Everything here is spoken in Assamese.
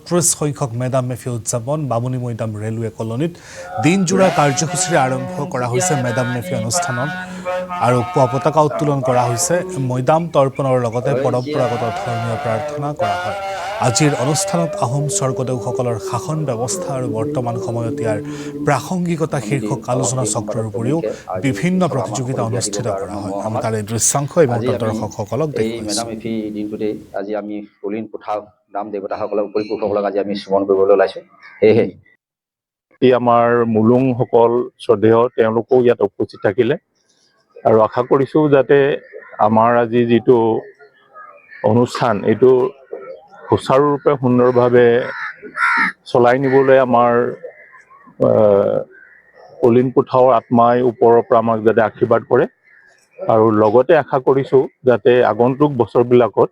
৩৬ সংখ্যক মেডাম মেফি উদযাপন বামুণী মৈদাম ৰেলৱে কলনীত দিনজোৰা কাৰ্যসূচীৰে আৰম্ভ কৰা হৈছে মেডাম মেফি অনুষ্ঠানত আৰু পতাকা উত্তোলন কৰা হৈছে মৈদাম তৰ্পণৰ লগতে পৰম্পৰাগত ধৰ্মীয় প্ৰাৰ্থনা কৰা হয় আজিৰ অনুষ্ঠানত আহোম স্বৰ্গদেউসকলৰ শাসন ব্যৱস্থা আৰু বৰ্তমান সময়ত ইয়াৰ প্ৰাসংগিকতা শীৰ্ষক আলোচনা চক্ৰৰ উপৰিও বিভিন্ন প্ৰতিযোগিতা অনুষ্ঠিত কৰা হয় আমি তাৰে দৃশ্যাংশ এবং দৰ্শকসকলক দেখুৱাইছো মেডাম মেফি দিনটোতে আজি আমি কলিন পুথা নাম দেৱতাসকলক পৰিপুৰুষসকলক আজি আমি স্মৰণ কৰিবলৈ ওলাইছো সেয়েহে আমাৰ মুলুংসকল শ্ৰদ্ধেয় তেওঁলোকো ইয়াত উপস্থিত থাকিলে আৰু আশা কৰিছো যাতে আমাৰ আজি যিটো অনুষ্ঠান এইটো সুচাৰুৰূপে সুন্দৰভাৱে চলাই নিবলৈ আমাৰ কলিন পুথাৰ আত্মাই ওপৰৰ পৰা আমাক যাতে আশীৰ্বাদ কৰে আৰু লগতে আশা কৰিছো যাতে আগন্তুক বছৰবিলাকত